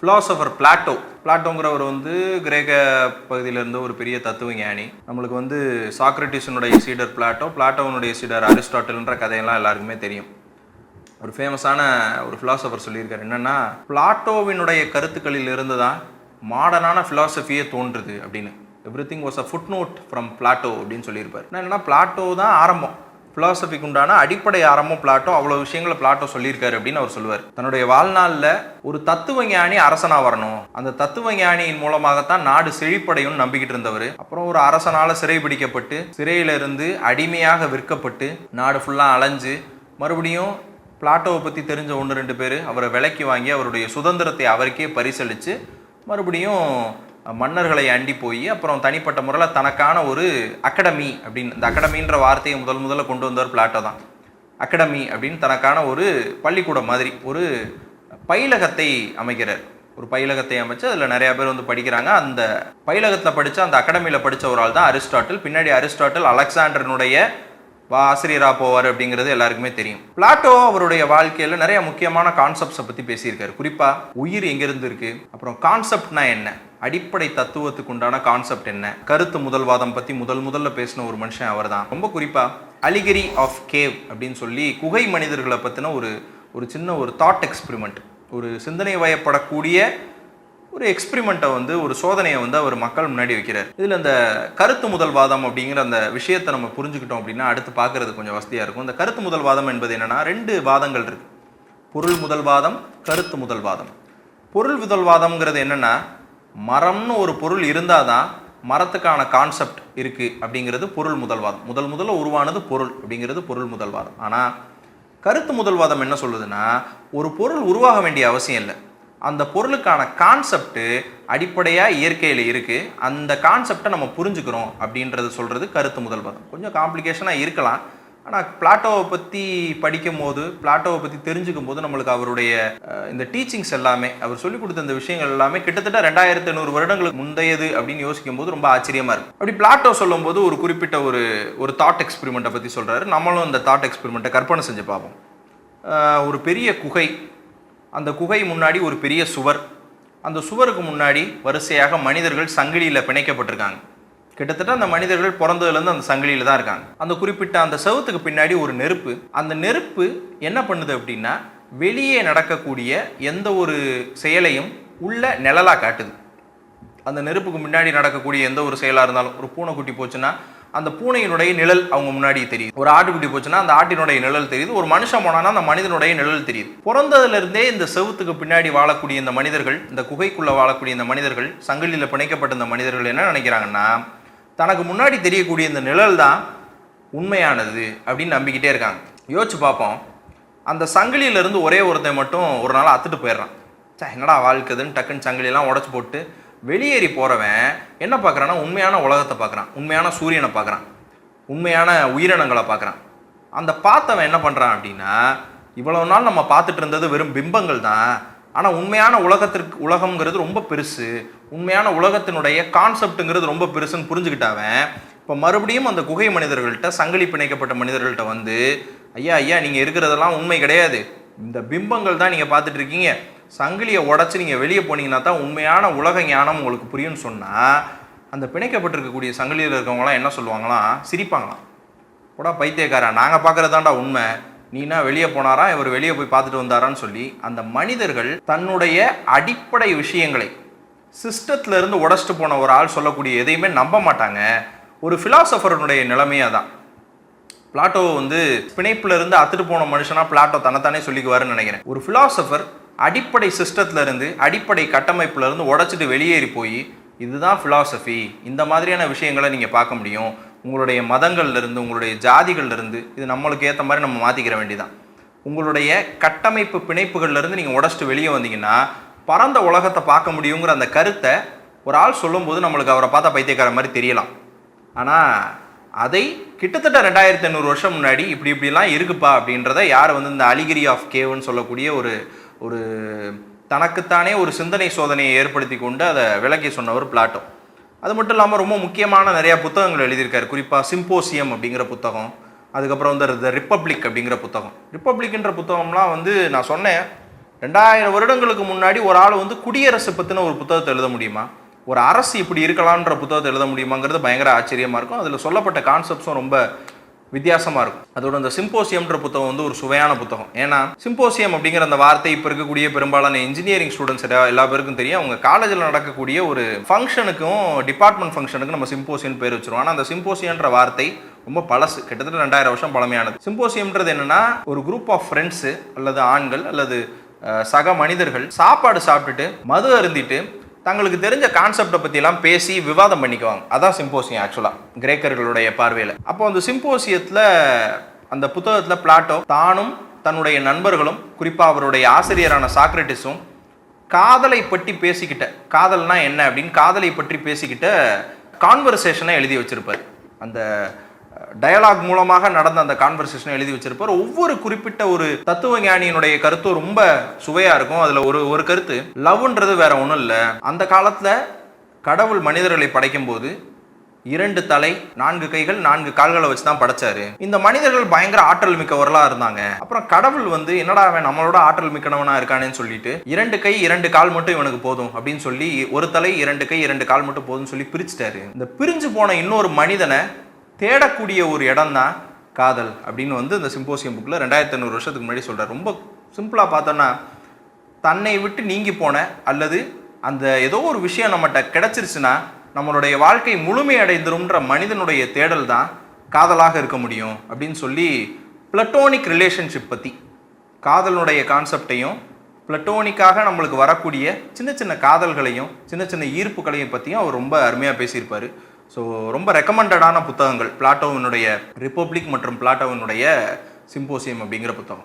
Philosopher பிளாட்டோங்கிறவர் வந்து கிரேக்க பகுதியிலிருந்து ஒரு பெரிய தத்துவ ஞானி. நம்மளுக்கு வந்து சாக்ரட்டிஸனுடைய சீடர் பிளாட்டோனுடைய சீடர் அரிஸ்டாட்டில்ன்ற கதையெல்லாம் எல்லாருக்குமே தெரியும். ஒரு ஃபேமஸான ஒரு ஃபிலாசபர் சொல்லியிருக்காரு என்னென்னா, பிளாட்டோவினுடைய கருத்துக்களில் இருந்து தான் மாடர்னான ஃபிலாசபியே தோன்றுது அப்படின்னு. Everything was a footnote from Plato அப்படின்னு சொல்லியிருப்பார். என்னென்னா பிளாட்டோ தான் ஆரம்பம், ஃபிலாசபிக்கு உண்டான அடிப்படை ஆரம்பம் பிளாட்டோ. அவ்வளோ விஷயங்களை பிளாட்டோ சொல்லியிருக்காரு அப்படின்னு அவர் சொல்லுவார். தன்னுடைய வாழ்நாளில் ஒரு தத்துவ ஞானி அரசனாக வரணும், அந்த தத்துவ ஞானியின் மூலமாகத்தான் நாடு செழிப்படையும் நம்பிக்கிட்டு இருந்தவர். அப்புறம் ஒரு அரசனால் சிறைபிடிக்கப்பட்டு சிறையிலிருந்து அடிமையாக விற்கப்பட்டு நாடு ஃபுல்லாக அலைஞ்சு மறுபடியும் பிளாட்டோவை பற்றி தெரிஞ்ச 1-2 பேர் அவரை விலைக்கு வாங்கி அவருடைய சுதந்திரத்தை அவருக்கே பரிசளித்து மறுபடியும் மன்னர்களை அண்டி போய் அப்புறம் தனிப்பட்ட முறையில் தனக்கான ஒரு அகாடமி அப்படின்னு, இந்த அகாடமின்ற வார்த்தையை முதல்ல கொண்டு வந்தவர் பிளாட்டோ தான். அகாடமி அப்படின்னு தனக்கான ஒரு பள்ளிக்கூடம் மாதிரி ஒரு பயிலகத்தை அமைக்கிறார். ஒரு பயிலகத்தை அமைச்சு அதில் நிறையா பேர் வந்து படிக்கிறாங்க. அந்த பயிலகத்தில் படித்த அந்த அகாடமியில் படித்த ஒரு ஆள் தான் அரிஸ்டாட்டில். பின்னாடி அரிஸ்டாட்டில் அலெக்சாண்டர்னுடைய ஆசிரியராக போவார் அப்படிங்கிறது எல்லாருக்குமே தெரியும். பிளாட்டோ அவருடைய வாழ்க்கையில் நிறைய முக்கியமான கான்செப்ட்ஸை பற்றி பேசியிருக்காரு. குறிப்பாக உயிர் எங்கேருந்து இருக்குது, அப்புறம் கான்செப்ட்னா என்ன, அடிப்படை தத்துவத்துக்கு உண்டான கான்செப்ட் என்ன, கருத்து முதல்வாதம் பற்றி முதல்ல பேசின ஒரு மனுஷன் அவர் தான். ரொம்ப குறிப்பாக அலிகரி ஆஃப் கேவ் அப்படின்னு சொல்லி குகை மனிதர்களை பற்றின ஒரு சின்ன ஒரு தாட் எக்ஸ்பிரிமெண்ட், ஒரு சிந்தனை வயப்படக்கூடிய ஒரு எக்ஸ்பிரிமெண்ட்டை வந்து ஒரு சோதனையை வந்து அவர் மக்கள் முன்னாடி வைக்கிறார். இதில் இந்த கருத்து முதல்வாதம் அப்படிங்கிற அந்த விஷயத்தை நம்ம புரிஞ்சுக்கிட்டோம் அப்படின்னா அடுத்து பார்க்கறது கொஞ்சம் வசதியாக இருக்கும். இந்த கருத்து முதல்வாதம் என்பது என்னென்னா 2 வாதங்கள் இருக்குது. பொருள் முதல்வாதம், கருத்து முதல்வாதம். பொருள் முதல்வாதம்ங்கிறது என்னென்னா, மரம்னு ஒரு பொருள் இருந்தால் தான் மரத்துக்கான கான்செப்ட் இருக்குது அப்படிங்கிறது பொருள் முதல்வாதம். முதல்ல உருவானது பொருள் அப்படிங்கிறது பொருள் முதல்வாதம். ஆனால் கருத்து முதல்வாதம் என்ன சொல்லுதுன்னா, ஒரு பொருள் உருவாக வேண்டிய அவசியம் இல்லை, அந்த பொருளுக்கான கான்செப்ட் அடிப்படையாக இயற்கையில் இருக்குது, அந்த கான்செப்டை நம்ம புரிஞ்சுக்கிறோம் அப்படின்றது சொல்கிறது கருத்து முதல்வாதம். கொஞ்சம் காம்ப்ளிகேஷனாக இருக்கலாம். ஆனால் பிளாட்டோவை பற்றி படிக்கும் போது, பிளாட்டோவை பற்றி தெரிஞ்சுக்கும் போது நம்மளுக்கு அவருடைய இந்த டீச்சிங்ஸ் எல்லாமே, அவர் சொல்லிக் கொடுத்த இந்த விஷயங்கள் எல்லாமே கிட்டத்தட்ட 2500 வருடங்களுக்கு முந்தையது அப்படின்னு யோசிக்கும் போது ரொம்ப ஆச்சரியமாக இருக்குது. அப்படி பிளாட்டோ சொல்லும் போது ஒரு குறிப்பிட்ட ஒரு தாட் எக்ஸ்பிரிமெண்ட்டை பற்றி சொல்கிறாரு. நம்மளும் அந்த தாட் எக்ஸ்பிரிமெண்ட்டை கற்பனை செஞ்சு பார்ப்போம். ஒரு பெரிய குகை, அந்த குகை முன்னாடி ஒரு பெரிய சுவர், அந்த சுவருக்கு முன்னாடி வரிசையாக மனிதர்கள் சங்கிலியில் பிணைக்கப்பட்டிருக்காங்க. கிட்டத்தட்ட அந்த மனிதர்கள் பிறந்ததுலேருந்து அந்த சங்கிலியில் தான் இருக்காங்க. அந்த குறிப்பிட்ட அந்த செவுத்துக்கு பின்னாடி ஒரு நெருப்பு, அந்த நெருப்பு என்ன பண்ணுது அப்படின்னா வெளியே நடக்கக்கூடிய எந்த ஒரு செயலையும் உள்ள நிழலாக காட்டுது. அந்த நெருப்புக்கு முன்னாடி நடக்கக்கூடிய எந்த ஒரு செயலாக இருந்தாலும், ஒரு பூனைக்குட்டி போச்சுன்னா அந்த பூனையினுடைய நிழல் அவங்க முன்னாடி தெரியுது, ஒரு ஆட்டுக்குட்டி போச்சுன்னா அந்த ஆட்டினுடைய நிழல் தெரியுது, ஒரு மனுஷன் போனான்னா அந்த மனிதனுடைய நிழல் தெரியுது. பிறந்ததுலேருந்தே இந்த செவுத்துக்கு பின்னாடி வாழக்கூடிய இந்த மனிதர்கள், இந்த குகைக்குள்ளே வாழக்கூடிய இந்த மனிதர்கள், சங்கிலியில் பிணைக்கப்பட்ட இந்த மனிதர்கள் என்ன நினைக்கிறாங்கன்னா, தனக்கு முன்னாடி தெரியக்கூடிய இந்த நிழல் தான் உண்மையானது அப்படின்னு நம்பிக்கிட்டே இருக்காங்க. யோசிச்சு பார்ப்போம், அந்த சங்கிலியிலேருந்து ஒரே ஒருத்தன் மட்டும் ஒரு நாள் அத்துட்டு போயிடுறான். என்னடா வாழ்க்குதுன்னு டக்குன்னு சங்கிலியெல்லாம் உடச்சி போட்டு வெளியேறி போகிறவன் என்ன பார்க்குறான்னா உண்மையான உலகத்தை பார்க்குறான், உண்மையான சூரியனை பார்க்குறான், உண்மையான உயிரினங்களை பார்க்குறான். அந்த பார்த்தவன் என்ன பண்ணுறான் அப்படின்னா, இவ்வளவு நாள் நம்ம பார்த்துட்டு இருந்தது வெறும் பிம்பங்கள் தான், ஆனால் உண்மையான உலகம்ங்கிறது ரொம்ப பெருசு, உண்மையான உலகத்தினுடைய கான்செப்டுங்கிறது ரொம்ப பெருசுன்னு புரிஞ்சுக்கிட்டாவன் இப்போ மறுபடியும் அந்த குகை மனிதர்கள்ட்ட, சங்கிலி பிணைக்கப்பட்ட மனிதர்கள்ட்ட வந்து, ஐயா நீங்கள் இருக்கிறதெல்லாம் உண்மை கிடையாது, இந்த பிம்பங்கள் தான் நீங்கள் பார்த்துட்டு இருக்கீங்க, சங்கிலியை உடச்சி நீங்கள் வெளியே போனீங்கன்னா தான் உண்மையான உலக ஞானம் உங்களுக்கு புரியும்னு சொன்னால், அந்த பிணைக்கப்பட்டிருக்கக்கூடிய சங்கிலியில் இருக்கவங்களாம் என்ன சொல்லுவாங்களாம், சிரிப்பாங்களாம். கூட பைத்தியக்காரா, நாங்கள் பார்க்குறதாண்டா உண்மை, நீனா வெளியே போனாரா, இவர் வெளியே போய் பார்த்துட்டு வந்தாரான்னு சொல்லி அந்த மனிதர்கள் தன்னுடைய அடிப்படை விஷயங்களை சிஸ்டத்தில் இருந்து உடச்சிட்டு போன ஒரு ஆள் சொல்லக்கூடிய எதையுமே நம்ப மாட்டாங்க. ஒரு ஃபிலாசபருடைய நிலைமையாக தான். பிளாட்டோ வந்து பிணைப்புல இருந்து அத்துட்டு போன மனுஷனா பிளாட்டோ தன்னைத்தானே சொல்லிக்குவாருன்னு நினைக்கிறேன். ஒரு ஃபிலாசபர் அடிப்படை சிஸ்டத்துல இருந்து, அடிப்படை கட்டமைப்புல இருந்து உடைச்சிட்டு வெளியேறி போய் இதுதான் ஃபிலாசபி, இந்த மாதிரியான விஷயங்களை நீங்கள் பார்க்க முடியும், உங்களுடைய மதங்கள்லேருந்து, உங்களுடைய ஜாதிகள்லேருந்து, இது நம்மளுக்கு ஏற்ற மாதிரி நம்ம மாற்றிக்கிற வேண்டியதான். உங்களுடைய கட்டமைப்பு பிணைப்புகள்லேருந்து நீங்கள் உடச்சிட்டு வெளியே வந்தீங்கன்னா பரந்த உலகத்தை பார்க்க முடியுங்கிற அந்த கருத்தை ஒரு ஆள் சொல்லும்போது நம்மளுக்கு அவரை பார்த்தா பைத்தியக்கார மாதிரி தெரியலாம். ஆனால் அதை கிட்டத்தட்ட 2500 வருஷம் முன்னாடி இப்படிலாம் இருக்குப்பா அப்படின்றத யார் வந்து இந்த அலிகரி ஆஃப் கேவ்னு சொல்லக்கூடிய ஒரு தனக்குத்தானே ஒரு சிந்தனை சோதனையை ஏற்படுத்தி கொண்டு அதை விளக்கி சொன்னவர் பிளாட்டோ. அது மட்டும் இல்லாமல் ரொம்ப முக்கியமான நிறையா புத்தகங்கள் எழுதியிருக்காரு. குறிப்பாக சிம்போசியம் அப்படிங்கிற புத்தகம், அதுக்கப்புறம் வந்து த ரிப்பப்ளிக் அப்படிங்கிற புத்தகம். ரிப்பப்ளிக்ன்ற புத்தகம்லாம் வந்து நான் சொன்னேன் 2000 வருடங்களுக்கு முன்னாடி ஒரு ஆள் வந்து குடியரசு பற்றின ஒரு புத்தகத்தை எழுத முடியுமா, ஒரு அரசு இப்படி இருக்கலான்ற புத்தகத்தை எழுத முடியுமாங்கிறது பயங்கர ஆச்சரியமாக இருக்கும். அதில் சொல்லப்பட்ட கான்செப்ட்ஸும் ரொம்ப வித்தியாசமாக இருக்கும். அதோட அந்த சிம்போசியம்ன்ற புத்தகம் வந்து ஒரு சுவையான புத்தகம். ஏன்னா சிம்போசியம் அப்படிங்கிற அந்த வார்த்தை இப்போ இருக்கக்கூடிய பெரும்பாலான இன்ஜினியரிங் ஸ்டூடெண்ட்ஸ் எல்லா பேருக்கும் தெரியும். அவங்க காலேஜில் நடக்கக்கூடிய ஒரு ஃபங்க்ஷனுக்கும் டிபார்ட்மெண்ட் ஃபங்க்ஷனுக்கும் நம்ம சிம்போசியன் பேர் வச்சிருவோம். ஆனால் அந்த சிம்போசியன்ற வார்த்தை ரொம்ப பழசு, கிட்டத்தட்ட 2000 வருஷம் பழமையானது. சிம்போசியம்ன்றது என்னன்னா, ஒரு குரூப் ஆஃப் ஃப்ரெண்ட்ஸு அல்லது ஆண்கள் அல்லது சக மனிதர்கள் சாப்பாடு சாப்பிட்டுட்டு மது அருந்திட்டு தங்களுக்கு தெரிஞ்ச கான்செப்டை பற்றியெல்லாம் பேசி விவாதம் பண்ணிக்குவாங்க. அதான் சிம்போசியம் ஆக்சுவலாக கிரேக்கர்களுடைய பார்வையில். அப்போ அந்த சிம்போசியத்தில் அந்த புத்தகத்தில் பிளாட்டோ தானும் தன்னுடைய நண்பர்களும் குறிப்பாக அவருடைய ஆசிரியரான சாக்ரட்டிஸும் காதலை பற்றி பேசிக்கிட்ட, காதல்னா என்ன அப்படின்னு காதலை பற்றி பேசிக்கிட்ட கான்வர்சேஷனை எழுதி வச்சிருப்பார். அந்த டயலாக் மூலமாக நடந்த அந்த கான்வர்சேஷனை எழுதி வச்சிருப்பார். ஒவ்வொரு குறிப்பிட்ட ஒரு தத்துவ ஞானியினுடைய கருத்து ரொம்ப சுவையா இருக்கும். அதுல ஒரு கருத்து, லவ்ன்றது வேற ஒன்றும் இல்லை. அந்த காலத்துல கடவுள் மனிதர்களை படைக்கும் போது 2 தலை 4 கைகள் 4 கால்களை வச்சு தான் படைச்சாரு. இந்த மனிதர்கள் பயங்கர ஆற்றல் மிக்கவர்களா இருந்தாங்க. அப்புறம் கடவுள் வந்து என்னடா அவன் நம்மளோட ஆற்றல் மிக்கனவனா இருக்கானேன்னு சொல்லிட்டு 2 கை 2 கால் மட்டும் இவனுக்கு போதும் அப்படின்னு சொல்லி, ஒரு தலை 2 கை 2 கால் மட்டும் போதும்னு சொல்லி பிரிச்சுட்டாரு. இந்த பிரிஞ்சு போன இன்னொரு மனிதனை தேடக்கூடிய ஒரு இடம் தான் காதல் அப்படின்னு வந்து இந்த சிம்போசியம் புக்கில் 2500 வருஷத்துக்கு முன்னாடி சொல்கிறார். ரொம்ப சிம்பிளாக பார்த்தோன்னா, தன்னை விட்டு நீங்கி போன அல்லது அந்த ஏதோ ஒரு விஷயம் நம்மகிட்ட கிடைச்சிருச்சுன்னா நம்மளுடைய வாழ்க்கை முழுமையடைந்துரும்ன்ற மனிதனுடைய தேடல் தான் காதலாக இருக்க முடியும் அப்படின்னு சொல்லி பிளட்டோனிக் ரிலேஷன்ஷிப் பற்றி, காதலுடைய கான்செப்டையும் பிளட்டோனிக்காக நம்மளுக்கு வரக்கூடிய சின்ன சின்ன காதல்களையும் சின்ன சின்ன ஈர்ப்புகளையும் பற்றியும் அவர் ரொம்ப அருமையாக பேசியிருப்பார். ஸோ ரொம்ப ரெக்கமெண்டடான புத்தகங்கள் பிளாட்டோவினுடைய ரிப்பப்ளிக் மற்றும் பிளாட்டோவினுடைய சிம்போசியம் அப்படிங்கிற புத்தகம்.